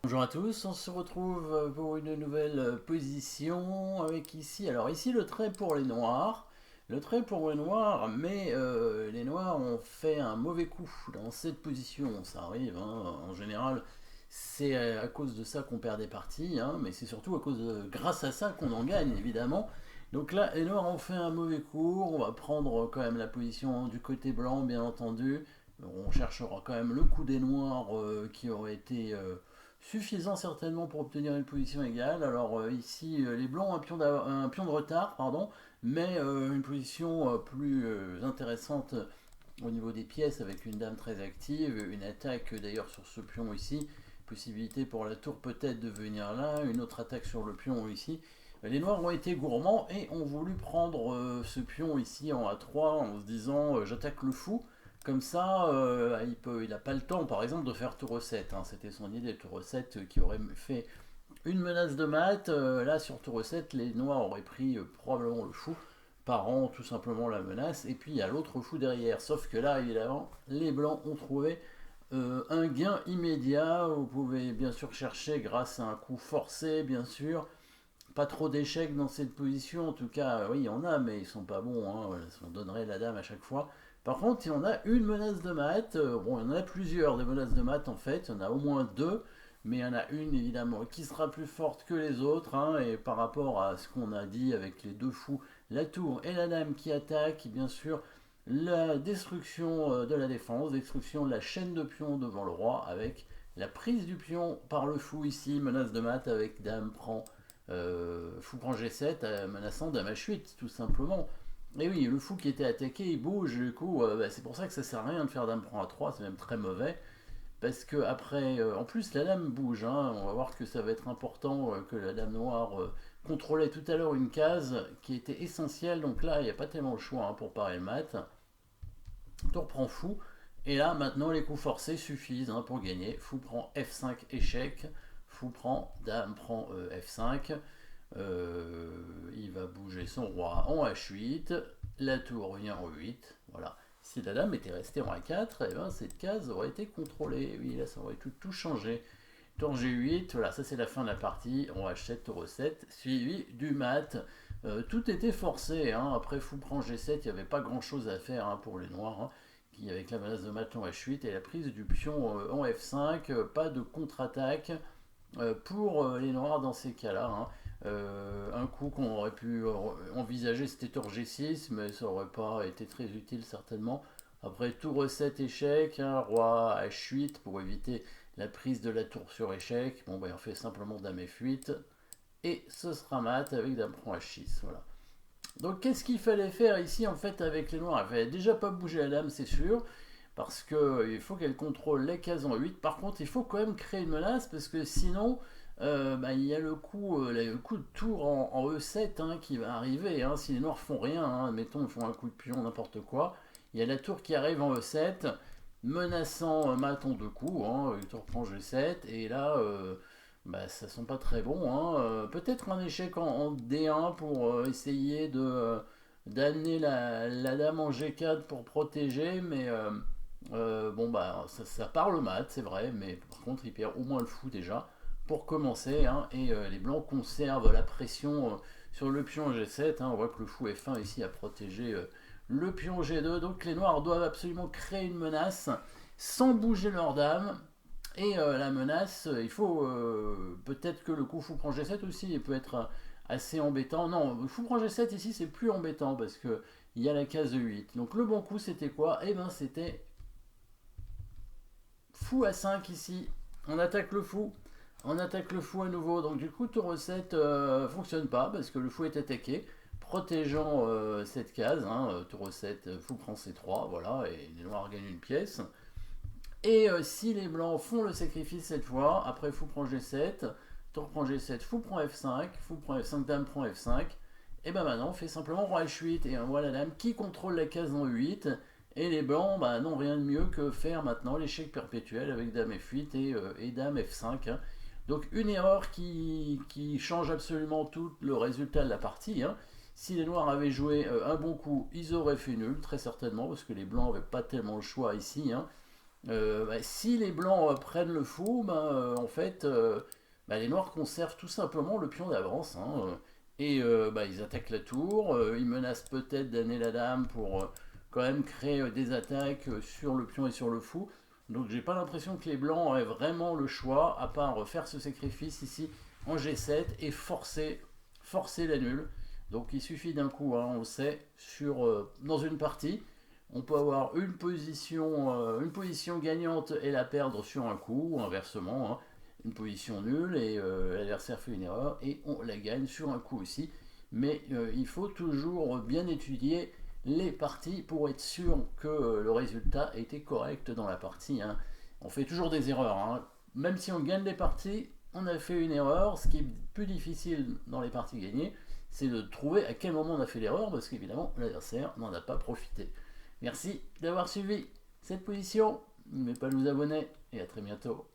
Bonjour à tous, on se retrouve pour une nouvelle position avec ici, alors ici le trait pour les noirs, le trait pour les noirs, mais les noirs ont fait un mauvais coup dans cette position, ça arrive, hein, en général c'est à cause de ça qu'on perd des parties, hein, mais c'est surtout grâce à ça qu'on en gagne évidemment. Donc là les noirs ont fait un mauvais coup, on va prendre quand même la position du côté blanc bien entendu, on cherchera quand même le coup des noirs qui aurait été suffisant certainement pour obtenir une position égale. Alors ici, les blancs ont un pion de retard, pardon, mais une position plus intéressante au niveau des pièces avec une dame très active, une attaque d'ailleurs sur ce pion ici, possibilité pour la tour peut-être de venir là, une autre attaque sur le pion ici. Les noirs ont été gourmands et ont voulu prendre ce pion ici en A3 en se disant j'attaque le fou. Comme ça, il n'a pas le temps, par exemple, de faire tour 7. Hein. C'était son idée, tour 7 qui aurait fait une menace de mat. Là, sur tour 7, les noirs auraient pris probablement le fou, parant tout simplement la menace. Et puis, il y a l'autre fou derrière. Sauf que là, évidemment, les blancs ont trouvé un gain immédiat. Vous pouvez bien sûr chercher grâce à un coup forcé, bien sûr. Pas trop d'échecs dans cette position, en tout cas, oui, il y en a, mais ils sont pas bons, hein. Voilà, on donnerait la dame à chaque fois. Par contre, il y en a une menace de mat, bon, il y en a plusieurs des menaces de mat en fait, il y en a au moins deux, mais il y en a une évidemment qui sera plus forte que les autres, hein, et par rapport à ce qu'on a dit avec les deux fous, la tour et la dame qui attaquent, bien sûr, la destruction de la défense, destruction de la chaîne de pions devant le roi, avec la prise du pion par le fou ici, menace de mat avec dame prend fou prend G7, menaçant dame H8, tout simplement. Et oui, le fou qui était attaqué, il bouge, du coup, c'est pour ça que ça sert à rien de faire dame prend A3, c'est même très mauvais. Parce que après, en plus, la dame bouge, hein, on va voir que ça va être important que la dame noire contrôlait tout à l'heure une case qui était essentielle, donc là, il n'y a pas tellement le choix hein, pour parer le mat. Tour prend fou, et là, maintenant, les coups forcés suffisent hein, pour gagner. Fou prend F5 échec, fou prend, dame prend F5, il va bouger son roi en H8, la tour vient en 8, voilà. Si la dame était restée en A4, eh ben, cette case aurait été contrôlée. Oui, là, ça aurait tout changé. Tour G8, voilà, ça c'est la fin de la partie. On H7, tour E7, suivi du mat. Tout était forcé. Hein. Après fou prend G7, il n'y avait pas grand chose à faire hein, pour les noirs. Hein, qui, avec la menace de mat en H8 et la prise du pion en F5, pas de contre-attaque pour les noirs dans ces cas-là. Hein. Un coup qu'on aurait pu envisager, c'était tour G6, mais ça n'aurait pas été très utile certainement. Après tour E7 échec, hein, roi H8 pour éviter la prise de la tour sur échec. Bon, ben, on fait simplement dame F8 et ce sera mat avec dame prend H6. Voilà. Donc qu'est-ce qu'il fallait faire ici en fait avec les noirs? Il fallait déjà pas bouger la dame, c'est sûr, parce qu'il faut qu'elle contrôle les cases en 8. Par contre, il faut quand même créer une menace parce que sinon, bah, il y a le coup de tour en E7 hein, qui va arriver. Hein, si les noirs font rien, hein, mettons ils font un coup de pion, n'importe quoi, il y a la tour qui arrive en E7, menaçant mat en deux coups. Hein, le tour prend G7 et là. Bah, ça sent pas très bon. Hein. Peut-être un échec en D1 pour essayer d'amener la dame en G4 pour protéger, mais bon bah ça part le mat, c'est vrai, mais par contre il perd au moins le fou déjà pour commencer, hein, et les blancs conservent la pression sur le pion G7. Hein. On voit que le fou F1 ici a protégé le pion G2, donc les noirs doivent absolument créer une menace sans bouger leur dame. Et la menace, il faut peut-être que le coup fou prend G7 aussi, il peut être assez embêtant. Non, le fou prend G7 ici c'est plus embêtant parce que il y a la case 8. Donc le bon coup c'était quoi? Eh ben c'était fou à 5 ici. On attaque le fou. On attaque le fou à nouveau. Donc du coup tour 7 fonctionne pas parce que le fou est attaqué. Protégeant cette case. Hein, tour 7, fou prend C3. Voilà. Et les noirs gagnent une pièce. Et si les blancs font le sacrifice cette fois, après fou prend G7, tour prend G7, fou prend F5, fou prend F5, dame prend F5, et ben maintenant on fait simplement roi H8 et on voit la dame qui contrôle la case en 8. Et les blancs bah, n'ont rien de mieux que faire maintenant l'échec perpétuel avec dame F8 et dame F5. Hein. Donc une erreur qui change absolument tout le résultat de la partie. Hein. Si les noirs avaient joué un bon coup, ils auraient fait nul, très certainement, parce que les blancs n'avaient pas tellement le choix ici. Hein. Si les blancs prennent le fou, en fait, les noirs conservent tout simplement le pion d'avance, hein, ils attaquent la tour, ils menacent peut-être d'amener la dame pour quand même créer des attaques sur le pion et sur le fou. Donc j'ai pas l'impression que les blancs aient vraiment le choix, à part faire ce sacrifice ici en G7 et forcer la nulle. Donc il suffit d'un coup, hein, on le sait, dans une partie, on peut avoir une position gagnante et la perdre sur un coup, ou inversement, hein, une position nulle et l'adversaire fait une erreur et on la gagne sur un coup aussi. Mais il faut toujours bien étudier les parties pour être sûr que le résultat a été correct dans la partie, hein. On fait toujours des erreurs, hein. Même si on gagne des parties, on a fait une erreur. Ce qui est plus difficile dans les parties gagnées, c'est de trouver à quel moment on a fait l'erreur, parce qu'évidemment l'adversaire n'en a pas profité. Merci d'avoir suivi cette position. N'oubliez pas de vous abonner et à très bientôt.